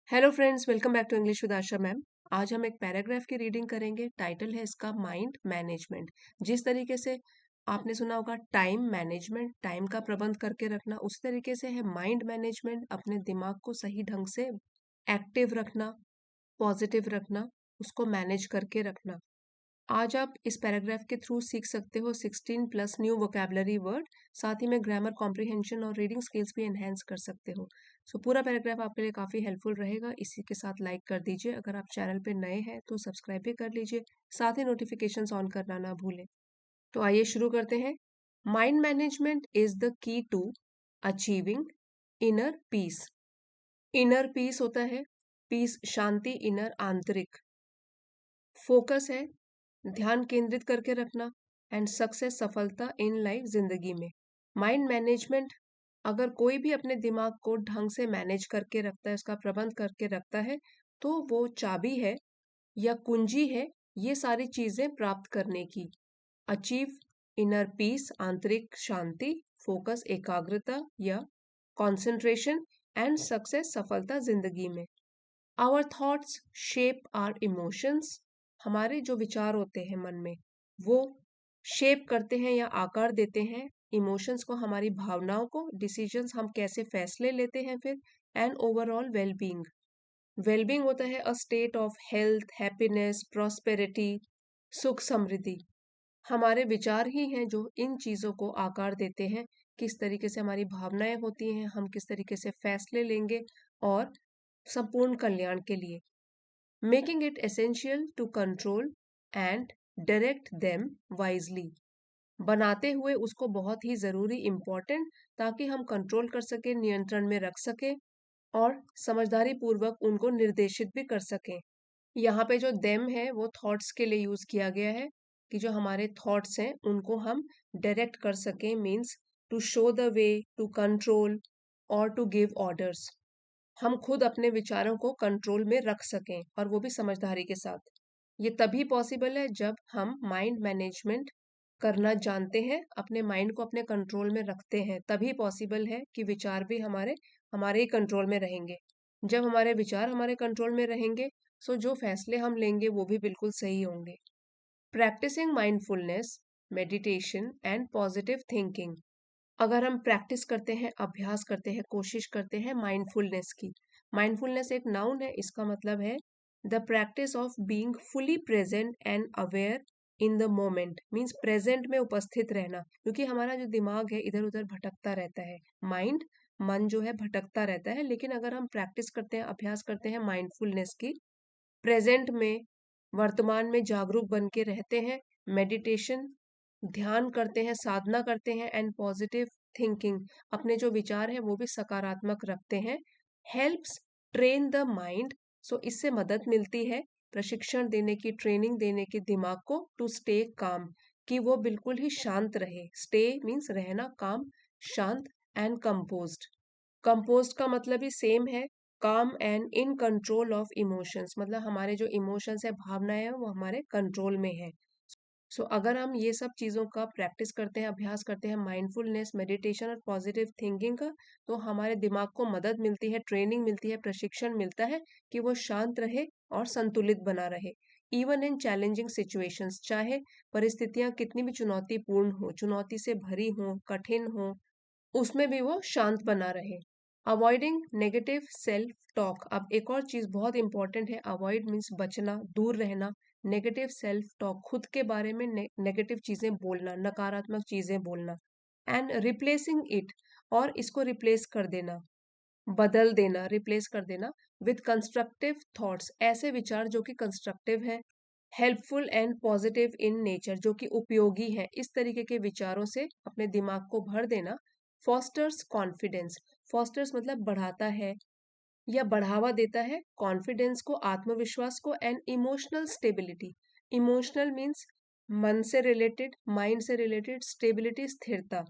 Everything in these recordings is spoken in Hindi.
Hello friends, welcome back to English with Asha ma'am. आज हम एक पैराग्राफ की रीडिंग करेंगे। टाइटल है इसका माइंड मैनेजमेंट। जिस तरीके से आपने सुना होगा टाइम मैनेजमेंट, टाइम का प्रबंध करके रखना, उस तरीके से है माइंड मैनेजमेंट, अपने दिमाग को सही ढंग से एक्टिव रखना, पॉजिटिव रखना, उसको मैनेज करके रखना। आज आप इस पैराग्राफ के थ्रू सीख सकते हो 16 प्लस न्यू वोकेबलरी वर्ड। साथ ही में ग्रामर कॉम्प्रिहेंशन और रीडिंग स्किल्स भी एनहेंस कर सकते हो। पूरा पैराग्राफ आपके लिए काफ़ी हेल्पफुल रहेगा। इसी के साथ लाइक कर दीजिए। अगर आप चैनल पे नए हैं तो सब्सक्राइब भी कर लीजिए। साथ ही नोटिफिकेशंस ऑन करना ना भूलें। तो आइए शुरू करते हैं। Mind management is the key to achieving inner peace. Inner peace होता है पीस, शांति, इनर आंतरिक। फोकस है ध्यान केंद्रित करके रखना, एंड सक्सेस सफलता इन लाइफ जिंदगी में। माइंड मैनेजमेंट, अगर कोई भी अपने दिमाग को ढंग से मैनेज करके रखता है, उसका प्रबंध करके रखता है, तो वो चाबी है या कुंजी है ये सारी चीजें प्राप्त करने की। अचीव इनर पीस, आंतरिक शांति, फोकस एकाग्रता या कंसंट्रेशन, एंड सक्सेस सफलता जिंदगी में। Our thoughts shape our emotions, हमारे जो विचार होते हैं मन में, वो शेप करते हैं या आकार देते हैं इमोशंस को, हमारी भावनाओं को, डिसीजंस हम कैसे फैसले लेते हैं फिर, एंड ओवरऑल वेलबींग। वेलबींग होता है a state of health, happiness, prosperity, सुख समृद्धि। हमारे विचार ही हैं जो इन चीजों को आकार देते हैं। किस तरीके से हमारी भावनाएं होती हैं, हम किस तरीके से फैसले लेंगे और संपूर्ण कल्याण के लिए। Making it essential to control and direct them wisely, बनाते हुए उसको बहुत ही जरूरी, इंपॉर्टेंट, ताकि हम कंट्रोल कर सकें, नियंत्रण में रख सकें और समझदारी पूर्वक उनको निर्देशित भी कर सकें। यहाँ पे जो देम है वो थॉट्स के लिए यूज किया गया है कि जो हमारे थॉट्स हैं उनको हम डायरेक्ट कर सकें, means to show the way, to control और टू गिव ऑर्डर्स। हम खुद अपने विचारों को कंट्रोल में रख सकें और वो भी समझदारी के साथ। ये तभी पॉसिबल है जब हम माइंड मैनेजमेंट करना जानते हैं, अपने माइंड को अपने कंट्रोल में रखते हैं, तभी पॉसिबल है कि विचार भी हमारे हमारे ही कंट्रोल में रहेंगे। जब हमारे विचार हमारे कंट्रोल में रहेंगे, सो जो फैसले हम लेंगे वो भी बिल्कुल सही होंगे। Practising mindfulness, meditation and positive thinking, अगर हम प्रैक्टिस करते हैं, अभ्यास करते हैं, कोशिश करते हैं माइंडफुलनेस की। माइंडफुलनेस एक नाउन है, इसका मतलब है the practice of being fully present and aware in the moment, means present में उपस्थित रहना, क्योंकि हमारा जो दिमाग है इधर उधर भटकता रहता है। माइंड, मन जो है भटकता रहता है, लेकिन अगर हम प्रैक्टिस करते हैं, अभ्यास करते हैं माइंडफुलनेस की, प्रेजेंट में, वर्तमान में जागरूक बन के रहते हैं, मेडिटेशन, ध्यान करते हैं, साधना करते हैं, एंड पॉजिटिव थिंकिंग, अपने जो विचार है वो भी सकारात्मक रखते हैं, हेल्प्स ट्रेन द माइंड, सो इससे मदद मिलती है, प्रशिक्षण देने की, ट्रेनिंग देने की दिमाग को, टू स्टे काम, कि वो बिल्कुल ही शांत रहे। स्टे मीन्स रहना, काम, शांत, एंड कंपोज्ड। कंपोज्ड का मतलब ही सेम है, काम and in control of emotions, मतलब हमारे जो इमोशंस है, भावनाएं हैं, वो हमारे कंट्रोल में है। अगर हम ये सब चीज़ों का प्रैक्टिस करते हैं, अभ्यास करते हैं, माइंडफुलनेस, मेडिटेशन और पॉजिटिव थिंकिंग का, तो हमारे दिमाग को मदद मिलती है, ट्रेनिंग मिलती है, प्रशिक्षण मिलता है कि वो शांत रहे और संतुलित बना रहे। इवन इन चैलेंजिंग सिचुएशंस, चाहे परिस्थितियां कितनी भी चुनौतीपूर्ण हो, चुनौती से भरी हो, कठिन हो, उसमें भी वो शांत बना रहे। अवॉइडिंग नेगेटिव सेल्फ टॉक, अब एक और चीज बहुत इंपॉर्टेंट है, अवॉइड मीन्स बचना, दूर रहना। नेगेटिव सेल्फ टॉक, खुद के बारे में नेगेटिव चीजें बोलना, नकारात्मक चीजें बोलना, एंड रिप्लेसिंग इट, और इसको रिप्लेस कर देना, बदल देना, रिप्लेस कर देना विद कंस्ट्रक्टिव थॉट्स, ऐसे विचार जो कि कंस्ट्रक्टिव है, helpful and positive in nature, जो कि उपयोगी है, इस तरीके के विचारों से अपने दिमाग को भर देना। फॉस्टर्स कॉन्फिडेंस, फॉस्टर्स मतलब बढ़ाता है या बढ़ावा देता है, कॉन्फिडेंस को, आत्मविश्वास को, and emotional stability. Emotional means मन से रिलेटेड, माइंड से रिलेटेड, स्टेबिलिटी स्थिरता,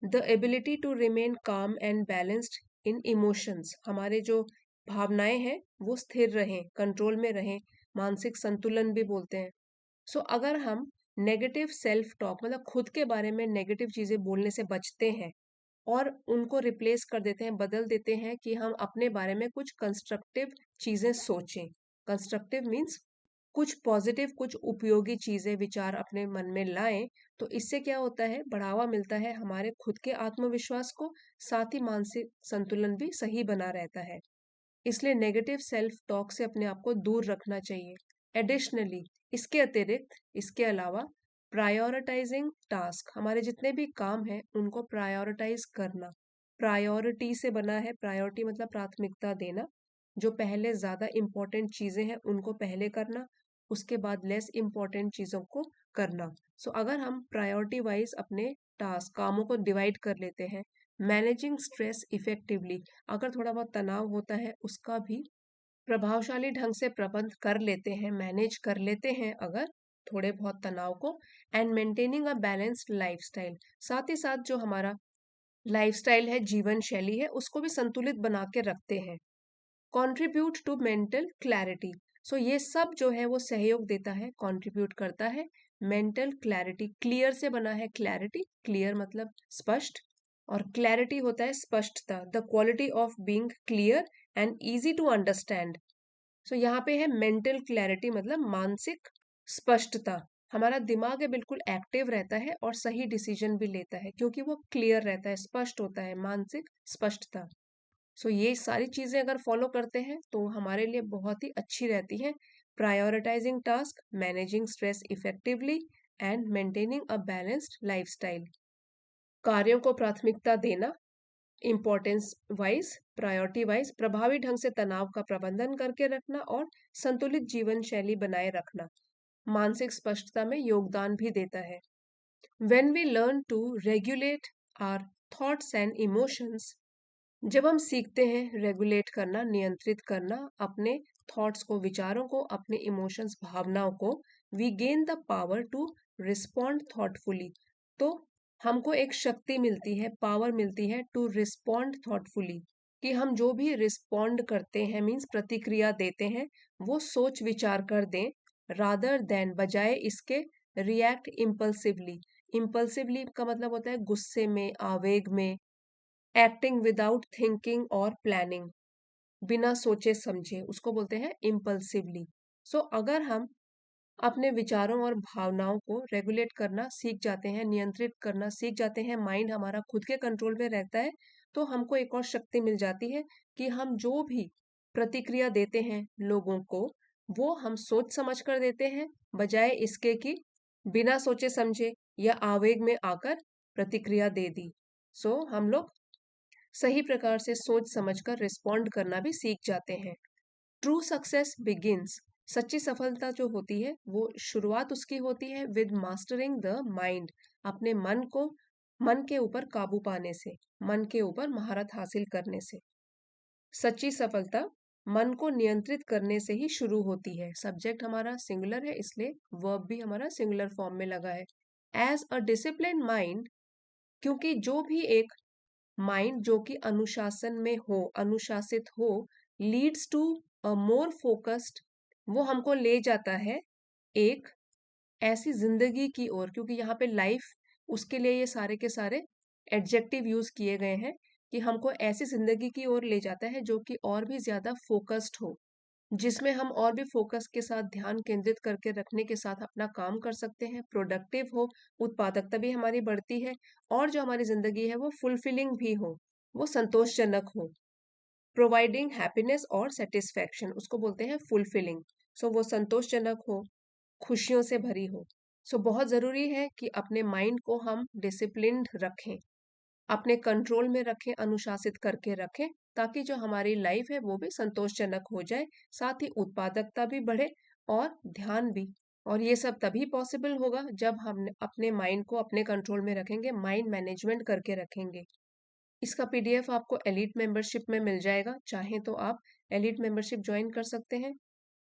the ability to remain calm and balanced in emotions, हमारे जो भावनाएं हैं वो स्थिर रहें, कंट्रोल में रहें, मानसिक संतुलन भी बोलते हैं। अगर हम नेगेटिव सेल्फ टॉक, मतलब खुद के बारे में नेगेटिव चीजें बोलने से बचते हैं और उनको रिप्लेस कर देते हैं, बदल देते हैं कि हम अपने बारे में कुछ कंस्ट्रक्टिव चीजें सोचें। कंस्ट्रक्टिव मीन्स कुछ पॉजिटिव, कुछ उपयोगी चीजें, विचार अपने मन में लाएं। तो इससे क्या होता है, बढ़ावा मिलता है हमारे खुद के आत्मविश्वास को, साथ ही मानसिक संतुलन भी सही बना रहता है। इसलिए नेगेटिव सेल्फ टॉक से अपने आप को दूर रखना चाहिए। एडिशनली, इसके अतिरिक्त, इसके अलावा, प्रायोरिटाइजिंग टास्क, हमारे जितने भी काम हैं उनको प्रायोरिटाइज करना। प्रायोरिटी से बना है, प्रायोरिटी मतलब प्राथमिकता देना। जो पहले ज्यादा इंपॉर्टेंट चीजें हैं उनको पहले करना, उसके बाद लेस इंपॉर्टेंट चीजों को करना। सो अगर हम प्रायोरिटी वाइज अपने टास्क, कामों को डिवाइड कर लेते हैं, मैनेजिंग स्ट्रेस इफेक्टिवली, अगर थोड़ा बहुत तनाव होता है उसका भी प्रभावशाली ढंग से प्रबंध कर लेते हैं, मैनेज कर लेते हैं अगर थोड़े बहुत तनाव को, and maintaining a balanced lifestyle, साथ ही साथ जो हमारा लाइफस्टाइल है, जीवन शैली है, उसको भी संतुलित बना के रखते हैं। कंट्रीब्यूट टू मेंटल क्लैरिटी, सो ये सब जो है वो सहयोग देता है, कंट्रीब्यूट करता है मेंटल क्लैरिटी। क्लियर से बना है क्लैरिटी, क्लियर मतलब स्पष्ट, और क्लैरिटी होता है स्पष्टता, the quality of being clear and easy to understand. So यहाँ पे है मेंटल क्लैरिटी मतलब मानसिक स्पष्टता। हमारा दिमाग है बिल्कुल एक्टिव रहता है और सही डिसीजन भी लेता है क्योंकि वो क्लियर रहता है, स्पष्ट होता है, मानसिक स्पष्टता। सो ये सारी चीजें अगर फॉलो करते हैं तो हमारे लिए बहुत ही अच्छी रहती है। Prioritising task, managing stress effectively and maintaining a balanced lifestyle. कार्यों को प्राथमिकता देना, इम्पोर्टेंस वाइज, प्रायोरिटी वाइज, प्रभावी ढंग से तनाव का प्रबंधन करके रखना और संतुलित जीवन शैली बनाए रखना मानसिक स्पष्टता में योगदान भी देता है। When we learn to regulate our thoughts and emotions, जब हम सीखते हैं रेगुलेट करना, नियंत्रित करना अपने थॉट्स को, विचारों को, अपने इमोशंस, भावनाओं को, we gain the power to respond thoughtfully, तो हमको एक शक्ति मिलती है, पावर मिलती है टू रिस्पॉन्ड थॉटफुली, कि हम जो भी रिस्पॉन्ड करते हैं मीन्स प्रतिक्रिया देते हैं, वो सोच विचार कर दें, रादर देन, बजाय इसके, रिएक्ट इम्पल्सिवली। इम्पल्सिवली का मतलब होता है गुस्से में, आवेग में, एक्टिंग विदाउट थिंकिंग और प्लानिंग, बिना सोचे समझे, उसको बोलते हैं इम्पल्सिवली। सो अगर हम अपने विचारों और भावनाओं को रेगुलेट करना सीख जाते हैं, नियंत्रित करना सीख जाते हैं, माइंड हमारा खुद के कंट्रोल में रहता है, तो हमको एक और शक्ति मिल जाती है कि हम जो भी प्रतिक्रिया देते हैं लोगों को, वो हम सोच समझ कर देते हैं, बजाय इसके कि बिना सोचे समझे या आवेग में आकर प्रतिक्रिया दे दी। सो हम लोग सही प्रकार से सोच समझकर रिस्पॉन्ड करना भी सीख जाते हैं। ट्रू सक्सेस बिगिंस, सच्ची सफलता जो होती है वो शुरुआत उसकी होती है विद मास्टरिंग द माइंड, अपने मन को, मन के ऊपर काबू पाने से, मन के ऊपर महारत हासिल करने से। सच्ची सफलता मन को नियंत्रित करने से ही शुरू होती है। सब्जेक्ट हमारा सिंगुलर है इसलिए वर्ब भी हमारा सिंगुलर फॉर्म में लगा है। एज अ डिसिप्लिन माइंड, क्योंकि जो भी एक माइंड जो कि अनुशासन में हो, अनुशासित हो, leads to a more focused, वो हमको ले जाता है एक ऐसी जिंदगी की ओर, क्योंकि यहाँ पे लाइफ, उसके लिए ये सारे के सारे एडजेक्टिव यूज किए गए हैं, कि हमको ऐसी जिंदगी की ओर ले जाता है जो कि और भी ज्यादा फोकस्ड हो, जिसमें हम और भी फोकस के साथ, ध्यान केंद्रित करके रखने के साथ अपना काम कर सकते हैं, प्रोडक्टिव हो, उत्पादकता भी हमारी बढ़ती है, और जो हमारी जिंदगी है वो फुलफिलिंग भी हो, वो संतोषजनक हो, प्रोवाइडिंग हैप्पीनेस और सेटिस्फैक्शन, उसको बोलते हैं फुलफिलिंग। सो वो संतोषजनक हो, खुशियों से भरी हो। सो बहुत जरूरी है कि अपने माइंड को हम डिसिप्लिन्ड रखें, अपने कंट्रोल में रखें, अनुशासित करके रखें, ताकि जो हमारी लाइफ है वो भी संतोषजनक हो जाए, साथ ही उत्पादकता भी बढ़े और ध्यान भी। और ये सब तभी पॉसिबल होगा जब हम अपने माइंड को अपने कंट्रोल में रखेंगे, माइंड मैनेजमेंट करके रखेंगे। इसका पीडीएफ आपको एलिट मेंबरशिप में मिल जाएगा, चाहे तो आप एलिट मेंबरशिप ज्वाइन कर सकते हैं।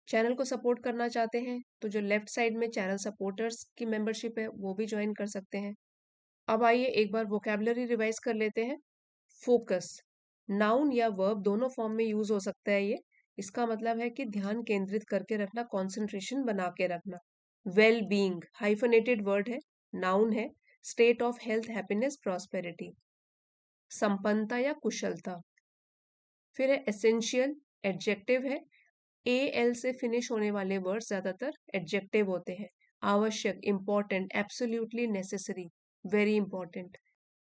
चैनल को सपोर्ट करना चाहते हैं तो जो लेफ्ट साइड में चैनल सपोर्टर्स की मेंबरशिप है वो भी ज्वाइन कर सकते हैं। अब आइए एक बार वोकेबलरी रिवाइज कर लेते हैं। फोकस, नाउन या वर्ब दोनों फॉर्म में यूज हो सकता है ये। इसका मतलब है कि ध्यान केंद्रित करके रखना, कंसंट्रेशन बना के रखना। वेल बीइंग, हाइफनेटेड वर्ड है, नाउन है, state of health, happiness, prosperity. संपन्नता या कुशलता। फिर है एसेंशियल, एडजेक्टिव है। ए एल से फिनिश होने वाले वर्ड ज्यादातर एडजेक्टिव होते हैं। आवश्यक, important, absolutely necessary, very important.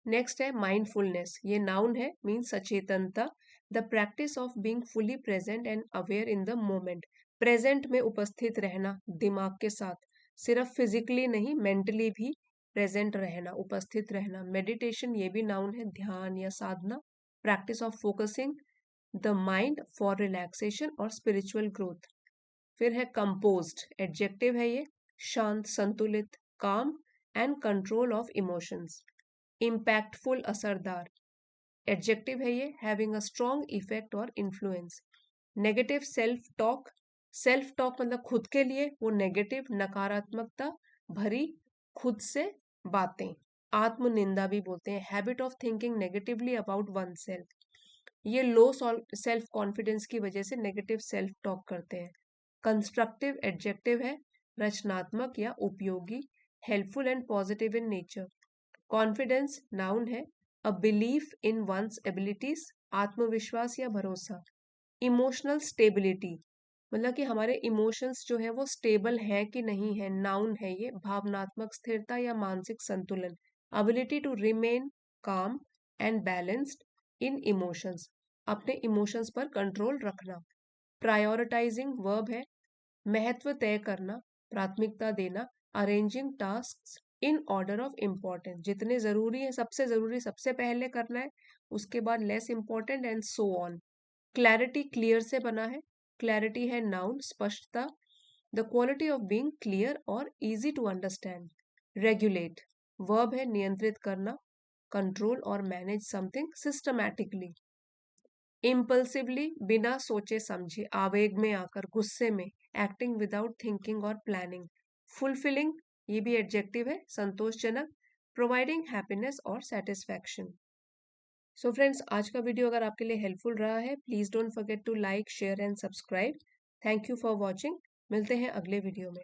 Next है माइंडफुलनेस, ये नाउन है, मीन सचेतनता। The practice of being fully present and aware in the moment, present में उपस्थित रहना दिमाग के साथ, सिर्फ फिजिकली नहीं मेंटली भी प्रेजेंट रहना, उपस्थित रहना। मेडिटेशन ये भी नाउन है, ध्यान या साधना। Practice of focusing the mind for relaxation और स्पिरिचुअल ग्रोथ। फिर है कंपोज्ड, एडजेक्टिव है ये, शांत, संतुलित, calm and control of emotions. Impactful, असरदार, एडजेक्टिव है ये, हैविंग अ स्ट्रॉन्ग इफेक्ट और इन्फ्लुएंस। नेगेटिव, सेल्फ टॉक मतलब खुद के लिए, वो नेगेटिव, नकारात्मकता भरी खुद से बातें। आत्मनिंदा भी बोलते हैं, habit of thinking negatively about one self, ये लो सेल्फ कॉन्फिडेंस की वजह से नेगेटिव सेल्फ टॉक करते हैं। कंस्ट्रक्टिव, एडजेक्टिव है, रचनात्मक या उपयोगी, helpful and positive in nature. Confidence noun है, a belief in one's abilities, आत्मविश्वास या भरोसा। इमोशनल स्टेबिलिटी मतलब कि हमारे इमोशंस जो है वो स्टेबल है कि नहीं है, नाउन है ये, भावनात्मक स्थिरता या मानसिक संतुलन। Ability to remain calm and balanced in emotions, अपने इमोशंस पर कंट्रोल रखना। प्रायोरिटाइजिंग वर्ब है, महत्व तय करना, प्राथमिकता देना, arranging task in order of importance, जितने जरूरी है सबसे जरूरी सबसे पहले करना है, उसके बाद less important and so on. Clarity, clear से बना है, क्लैरिटी है नाउन, स्पष्टता, the quality of being clear और easy to understand. Regulate verb है, नियंत्रित करना, कंट्रोल और मैनेज समथिंग सिस्टमैटिकली। इम्पल्सिवली, बिना सोचे समझे, आवेग में आकर, गुस्से में, एक्टिंग विदाउट थिंकिंग और प्लानिंग। फुलफिलिंग, ये भी एडजेक्टिव है, संतोषजनक, प्रोवाइडिंग हैप्पीनेस और सेटिस्फैक्शन। सो फ्रेंड्स, आज का वीडियो अगर आपके लिए हेल्पफुल रहा है, please don't forget to like, share and subscribe. Thank you for watching. मिलते हैं अगले वीडियो में।